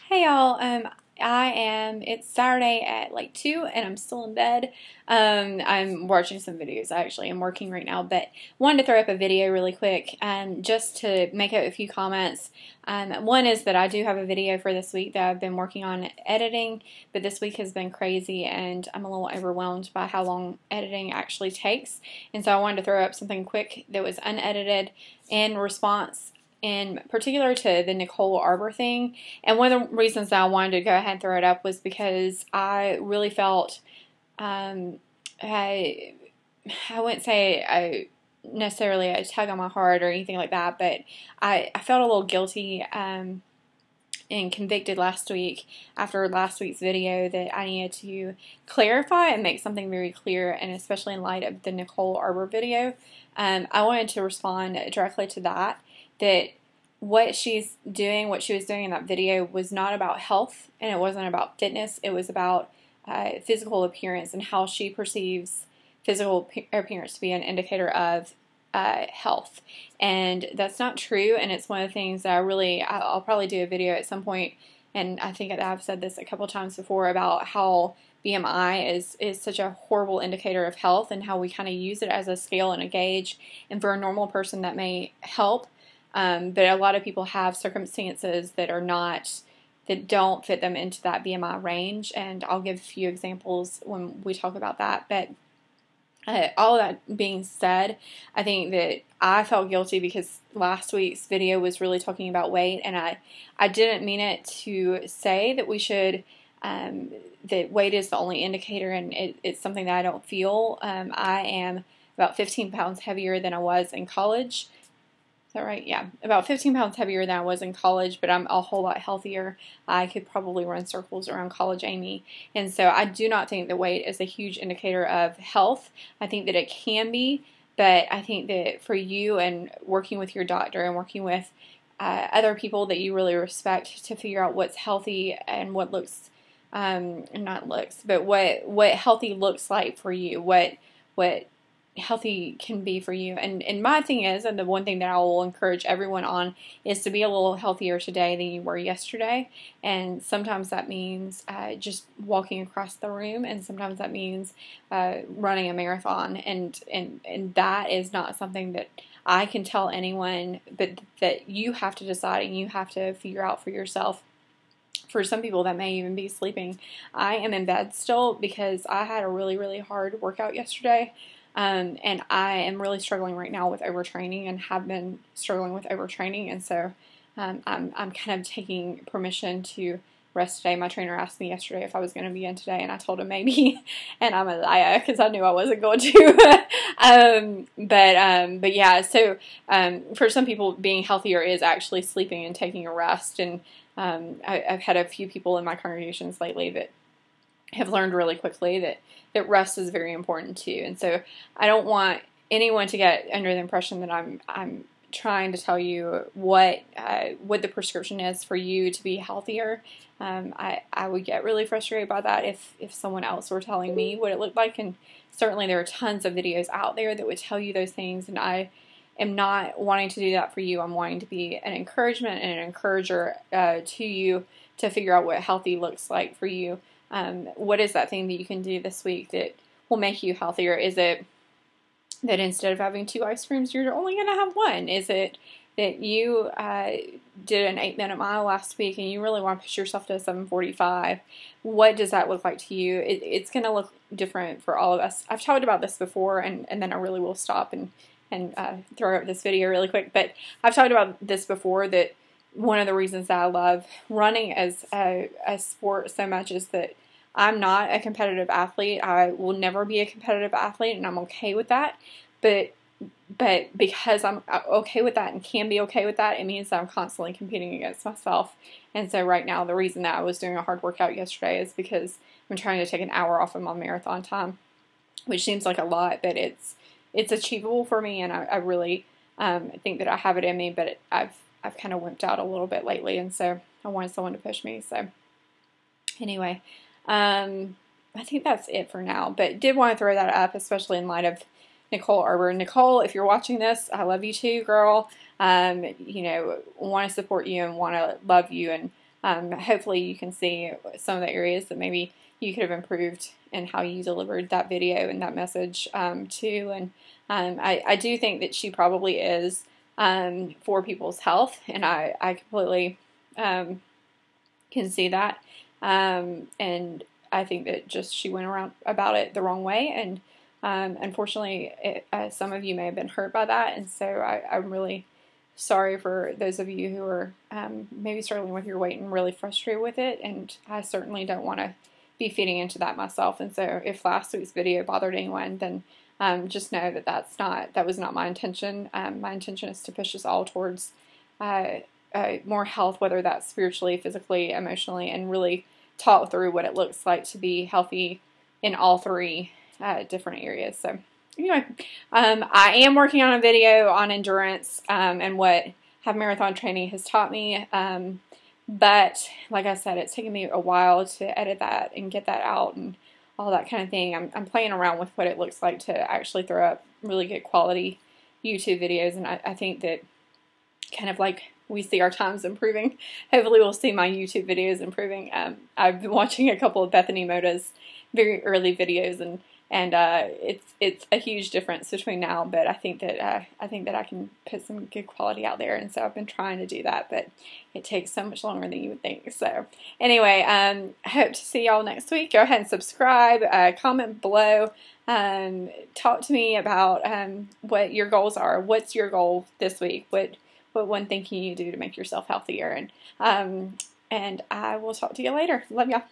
Hey y'all, it's Saturday at like 2 and I'm still in bed. I'm watching some videos actually. I'm working right now, but wanted to throw up a video really quick just to make a few comments. One is that I do have a video for this week that I've been working on editing, but this week has been crazy and I'm a little overwhelmed by how long editing actually takes. And so I wanted to throw up something quick that was unedited in response in particular to the Nicole Arbour thing. And one of the reasons that I wanted to go ahead and throw it up was because I really felt, I wouldn't say necessarily a tug on my heart or anything like that, but I felt a little guilty and convicted last week after last week's video that I needed to clarify and make something very clear, and especially in light of the Nicole Arbour video. I wanted to respond directly to that what she was doing in that video was not about health, and it wasn't about fitness. It was about physical appearance and how she perceives physical appearance to be an indicator of health. And that's not true, and it's one of the things that I'll probably do a video at some point, and I think I've said this a couple times before about how BMI is such a horrible indicator of health and how we kind of use it as a scale and a gauge, and for a normal person that may help. But a lot of people have circumstances that don't fit them into that BMI range, and I'll give a few examples when we talk about that. But all of that being said, I think that I felt guilty because last week's video was really talking about weight, and I didn't mean it to say that we should, that weight is the only indicator, and it's something that I don't feel. I am about 15 pounds heavier than I was in college. Is that right? Yeah, about 15 pounds heavier than I was in college, but I'm a whole lot healthier. I could probably run circles around college Amy. And so I do not think that weight is a huge indicator of health. I think that it can be, but I think that for you and working with your doctor and working with other people that you really respect to figure out what's healthy and what looks, not looks, but what healthy looks like for you, what healthy can be for you. And my thing is, and the one thing that I will encourage everyone on, is to be a little healthier today than you were yesterday. And sometimes that means just walking across the room, and sometimes that means running a marathon. And that is not something that I can tell anyone, but that you have to decide and you have to figure out for yourself. For some people, that may even be sleeping. I am in bed still because I had a really, really hard workout yesterday. And I am really struggling right now with overtraining, and have been struggling with overtraining, and so I'm kind of taking permission to rest today. My trainer asked me yesterday if I was going to be in today, and I told him maybe, and I'm a liar because I knew I wasn't going to. But yeah, so for some people, being healthier is actually sleeping and taking a rest, and I've had a few people in my congregations lately that have learned really quickly that rest is very important too. And so I don't want anyone to get under the impression that I'm trying to tell you what the prescription is for you to be healthier. I would get really frustrated by that if someone else were telling me what it looked like, and certainly there are tons of videos out there that would tell you those things, and I am not wanting to do that for you. I'm wanting to be an encouragement and an encourager to you to figure out what healthy looks like for you. What is that thing that you can do this week that will make you healthier? Is it that instead of having 2 ice creams, you're only going to have 1? Is it that you did an 8-minute mile last week and you really want to push yourself to a 7:45? What does that look like to you? It's going to look different for all of us. I've talked about this before, and then I really will stop and throw up this video really quick. But I've talked about this before, that one of the reasons that I love running as a sport so much is that I'm not a competitive athlete. I will never be a competitive athlete, and I'm okay with that. But because I'm okay with that and can be okay with that, it means that I'm constantly competing against myself. And so right now, the reason that I was doing a hard workout yesterday is because I'm trying to take an hour off of my marathon time, which seems like a lot, but it's achievable for me, and I really think that I have it in me, but I've kind of wimped out a little bit lately, and so I wanted someone to push me. So anyway, I think that's it for now, but did want to throw that up, especially in light of Nicole Arbour. Nicole, if you're watching this, I love you too, girl. Want to support you and want to love you, and hopefully you can see some of the areas that maybe you could have improved in how you delivered that video and that message too. And I do think that she probably is for people's health, and I completely can see that. And I think that just she went around about it the wrong way, and unfortunately, some of you may have been hurt by that, and so I'm really sorry for those of you who are maybe struggling with your weight and really frustrated with it, and I certainly don't want to be feeding into that myself. And so if last week's video bothered anyone, then just know that that was not my intention. My intention is to push us all towards more health, whether that's spiritually, physically, emotionally, and really talk through what it looks like to be healthy in all three different areas. So anyway, I am working on a video on endurance and what half marathon training has taught me. But like I said, it's taken me a while to edit that and get that out and all that kind of thing. I'm playing around with what it looks like to actually throw up really good quality YouTube videos, and I think that kind of like we see our times improving, hopefully we'll see my YouTube videos improving. I've been watching a couple of Bethany Moda's very early videos, and it's a huge difference between now. But I think that I can put some good quality out there, and so I've been trying to do that, but it takes so much longer than you would think. So anyway, I hope to see y'all next week. Go ahead and subscribe, comment below, talk to me about what your goals are. What's your goal this week? What one thing can you do to make yourself healthier? And I will talk to you later. Love y'all.